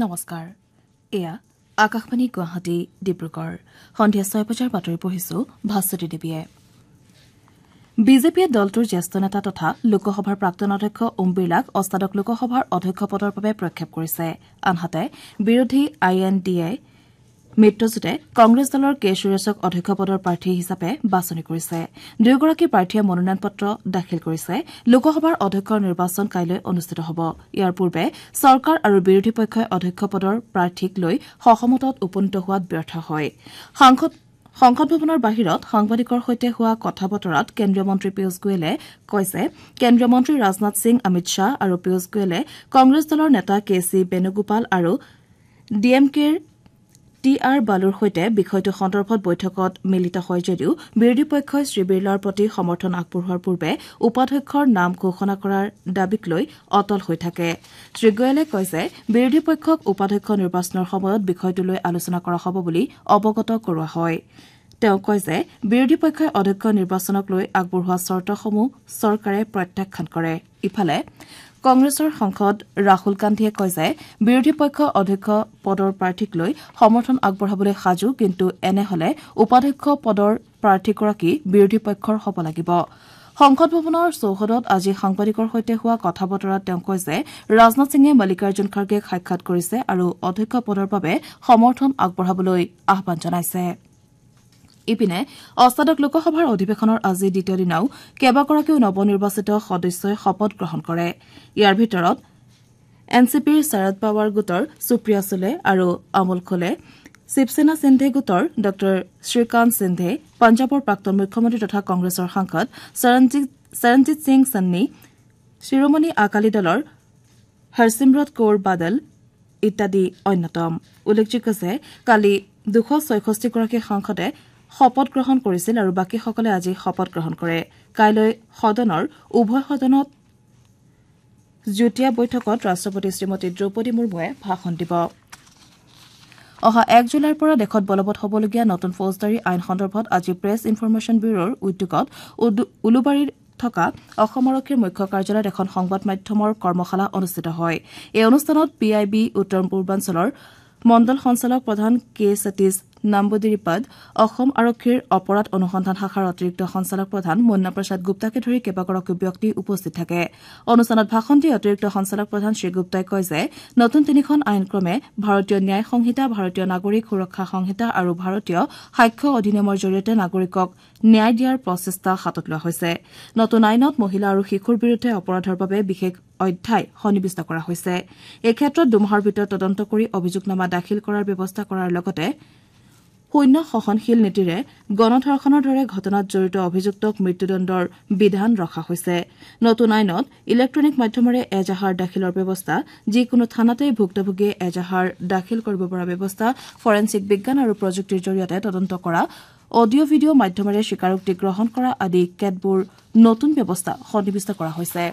নমস্কাৰ এয়া আকাশবাণী গুৱাহাটী ডিব্ৰুগড় সন্ধিয়া 6 বজাৰ বাতৰি পঢ়িছো ভাস্বতী দেৱীয়ে বিজেপিয়ে দলটোৰ জ্যেষ্ঠ নেতা তথা লোকসভাৰ প্ৰাক্তন অধ্যক্ষ ওম বিৰলাক অষ্টাদশ লোকসভাৰ অধ্যক্ষ পদৰ বাবে প্ৰক্ষেপ কৰিছে আনহাতে বিৰোধী INDA মিত্ৰজোঁটে কংগ্ৰেছ দলৰ কে সুৰেশক অধ্যক্ষ পদৰ প্ৰাৰ্থী হিচাপে বাছনি কৰিছে দুয়োগৰাকী প্ৰাৰ্থীয়ে মনোনয়ন পত্ৰ দাখিল কৰিছে লোকসভাৰ অধ্যক্ষৰ নিৰ্বাচন কাইলৈ অনুষ্ঠিত হ'ব ইয়াৰ পূৰ্বে চৰকাৰ আৰু বিৰোধী পক্ষই অধ্যক্ষ পদৰ প্ৰাৰ্থীক লৈ সহমতত উপনীত হোৱাত ব্যৰ্থ হয় সংসদ ভৱনৰ বাহিৰত সাংবাদিকৰ সৈতে হোৱা কথা বতৰাত কেন্দ্ৰীয় মন্ত্ৰী পীয়ুষ গোৱেলে কয় যে কেন্দ্ৰীয় মন্ত্ৰী ৰাজনাথ সিং অমিত শ্বাহ আৰু পীয়ুষ গোৱেলে কংগ্ৰেছ দলৰ নেতা কেচি বেণুগোপাল আৰু DMKৰ TR বালুৰ সৈতে বিষয়টো সন্দৰ্ভত বৈঠকত মিলিত হয় যদিও বিৰোধী পক্ষই শ্ৰী বিৰলাৰ প্ৰতি সমৰ্থন আগবঢ়োৱাৰ পূৰ্বে উপাধ্যক্ষৰ নাম ঘোষণা কৰাৰ দাবীক লৈ অটল হৈ থাকে শ্ৰী গোৱেলে কয় যে বিৰোধী পক্ষক উপাধ্যক্ষ নিৰ্বাচনৰ সময়ত বিষয়টো লৈ আলোচনা কৰা হ'ব বুলি অৱগত কৰোৱা হয় তেওঁ কয় যে বিৰোধী পক্ষই অধ্যক্ষ নিৰ্বাচনক লৈ আগবঢ়োৱা চৰ্তসমূহ চৰকাৰে প্ৰত্যাখ্যান কৰে ইফালে কংগ্ৰেছৰ সাংসদ ৰাহুল গান্ধীয়ে কয় যে বিৰোধী পক্ষ অধ্যক্ষ পদৰ প্ৰাৰ্থীক লৈ সমৰ্থন আগবঢ়াবলৈ সাজু কিন্তু এনে হলে উপাধ্যক্ষ পদৰ প্ৰাৰ্থীগৰাকী বিৰোধী পক্ষৰ হ'ব লাগিব সংসদ ভৱনৰ চৌহদত আজি সাংবাদিকৰ সৈতে হোৱা কথা বতৰাত তেওঁ কয় যে ৰাজনাথ সিঙে মল্লিকাৰ্জুন খাৰ্গেক সাক্ষাৎ কৰিছে আৰু অধ্যক্ষ পদৰ বাবে সমৰ্থন আগবঢ়াবলৈ আহ্বান জনাইছে ইপিনে অষ্টাদশ লোকসভাৰ অধিৱেশনৰ আজি দ্বিতীয় দিনাও কেইবাগৰাকীও নৱনিৰ্বাচিত সদস্যই শপত গ্ৰহণ কৰে ইয়াৰ ভিতৰত এনচিপিৰ শৰদ পাৱাৰ গোটৰ সুপ্ৰিয়া সুলে আৰু অমল খোলে শিৱসেনা সিন্ধে গোটৰ ড শ্ৰীকান্ত সিন্ধে পঞ্জাৱৰ প্ৰাক্তন মুখ্যমন্ত্ৰী তথা কংগ্ৰেছৰ সাংসদ চৰণজিৎ সিং সন্নী শিৰোমণি আকালী দলৰ হৰচিমৰত কৌৰ বাদল ইত্যাদি অন্যতম উল্লেখযোগ্য যে কালি 266 গৰাকী সাংসদে শপত গ্ৰহণ কৰিছিল আৰু বাকীসকলে আজি শপত গ্ৰহণ কৰে কাইলৈ সদনৰ উভয় সদনত যুটীয়া বৈঠকত ৰাষ্ট্ৰপতি শ্ৰীমতী দ্ৰৌপদী মুৰ্মুৱে ভাষণ দিব অহা 1 জুলাইৰ পৰা দেশত বলবৎ হ'বলগীয়া নতুন ফৌজদাৰী আইন সন্দৰ্ভত আজি প্ৰেছ ইনফৰমেশ্যন ব্যুৰোৰ উদ্যোগত উলুবাৰীৰ থকা অসম আৰক্ষীৰ মুখ্য কাৰ্যালয়ত এখন সংবাদ মাধ্যমৰ কৰ্মশালা অনুষ্ঠিত হয় এই অনুষ্ঠানত PIB উত্তৰ পূৰ্বাঞ্চলৰ মণ্ডল সঞ্চালক প্ৰধান কে সতীশ নাম্বুদিৰিপাদ অসম আৰক্ষীৰ অপৰাধ অনুসন্ধান শাখাৰ অতিৰিক্ত সঞ্চালক প্ৰধান মুন্না প্ৰসাদ গুপ্তাকে ধৰি কেইবাগৰাকীও ব্যক্তি উপস্থিত থাকে অনুষ্ঠানত ভাষণ দি অতিৰিক্ত সঞ্চালক প্ৰধান শ্ৰী গুপ্তাই কয় যে নতুন তিনিখন আইন ক্ৰমে ভাৰতীয় ন্যায় সংহিতা ভাৰতীয় নাগৰিক সুৰক্ষা সংহিতা আৰু ভাৰতীয় সাক্ষ্য অধিনিয়মৰ জৰিয়তে নাগৰিকক ন্যায় দিয়াৰ প্ৰচেষ্টা হাতত লোৱা হৈছে নতুন আইনত মহিলা আৰু শিশুৰ বিৰুদ্ধে অপৰাধৰ বাবে বিশেষ অধ্যায় সন্নিৱিষ্ট কৰা হৈছে এই ক্ষেত্ৰত দুমাহৰ ভিতৰত তদন্ত কৰি অভিযোগনামা দাখিল কৰাৰ ব্যৱস্থা কৰাৰ লগতে শূন্য সহনশীল নীতিৰে গণধৰ্ষণৰ দৰে ঘটনাত জড়িত অভিযুক্তক মৃত্যুদণ্ডৰ বিধান ৰখা হৈছে নতুন আইনত ইলেক্ট্ৰনিক মাধ্যমেৰে এজাহাৰ দাখিলৰ ব্যৱস্থা যিকোনো থানাতেই ভুক্তভোগীয়ে এজাহাৰ দাখিল কৰিব পৰা ব্যৱস্থা ফৰেনচিক বিজ্ঞান আৰু প্ৰযুক্তিৰ জৰিয়তে তদন্ত কৰা অডিঅ' ভিডিঅ' মাধ্যমেৰে স্বীকাৰোক্তি গ্ৰহণ কৰা আদি কেতবোৰ নতুন ব্যৱস্থা সন্নিৱিষ্ট কৰা হৈছে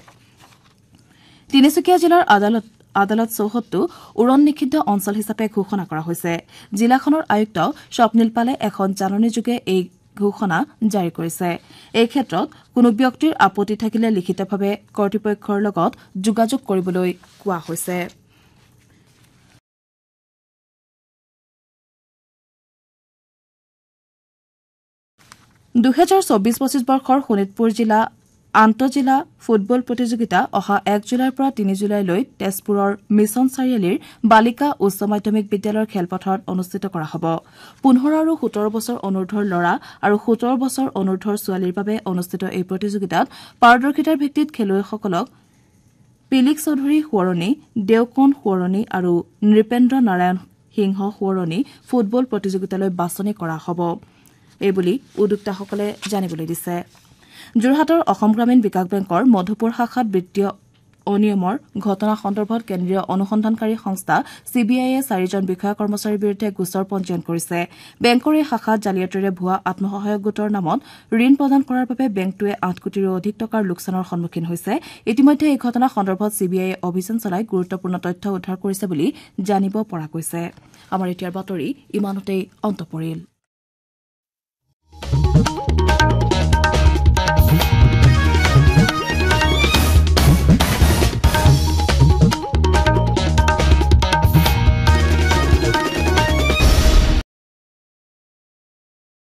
তিনিচুকীয়া জিলাৰ আদালত চৌহদটো উৰণ নিষিদ্ধ অঞ্চল হিচাপে ঘোষণা কৰা হৈছে জিলাখনৰ আয়ুক্ত স্বপ্নীল পালে এখন জাননীযোগে এই ঘোষণা জাৰি কৰিছে এই ক্ষেত্ৰত কোনো ব্যক্তিৰ আপত্তি থাকিলে লিখিতভাৱে কৰ্তৃপক্ষৰ লগত যোগাযোগ কৰিবলৈ কোৱা হৈছে 2024-25 বৰ্ষৰ শোণিতপুৰ জিলা আন্তঃজিলা ফুটবল প্ৰতিযোগিতা অহা 1 জুলাইৰ পৰা 3 জুলাইলৈ তেজপুৰৰ মিছন চাৰিআলিৰ বালিকা উচ্চ মাধ্যমিক বিদ্যালয়ৰ খেলপথাৰত অনুষ্ঠিত কৰা হ'ব 15 আৰু 17 বছৰ অনুৰ্ধৰ ল'ৰা আৰু 17 বছৰ অনুৰ্ধৰ ছোৱালীৰ বাবে অনুষ্ঠিত এই প্ৰতিযোগিতাত পাৰদৰ্শিতাৰ ভিত্তিত খেলুৱৈসকলক পিলিক চৌধুৰী সোঁৱৰণী দেওকণ সোঁৱৰণী আৰু নৃপেন্দ্ৰ নাৰায়ণ সিংহ সোঁৱৰণী ফুটবল প্ৰতিযোগিতালৈ বাছনি কৰা হ'ব এইবুলি উদ্যোক্তাসকলে জানিবলৈ দিছে যোৰহাটৰ অসম গ্ৰামীণ বিকাশ বেংকৰ মধুপুৰ শাখাত বিত্তীয় অনিয়মৰ ঘটনা সন্দৰ্ভত কেন্দ্ৰীয় অনুসন্ধানকাৰী সংস্থা CBIয়ে 4জন বিষয়া কৰ্মচাৰীৰ বিৰুদ্ধে গোচৰ পঞ্জীয়ন কৰিছে বেংকৰ এই শাখাত জালিয়াতিৰে ভুৱা আত্মসহায়ক গোটৰ নামত ঋণ প্ৰদান কৰাৰ বাবে বেংকটোৱে 8 কোটিৰো অধিক টকাৰ লোকচানৰ সন্মুখীন হৈছে ইতিমধ্যে এই ঘটনা সন্দৰ্ভত CBIয়ে অভিযান চলাই গুৰুত্বপূৰ্ণ তথ্য উদ্ধাৰ কৰিছে বুলি জানিব পৰা গৈছে আমাৰ এতিয়াৰ বাতৰি ইমানতেই অন্ত পৰিল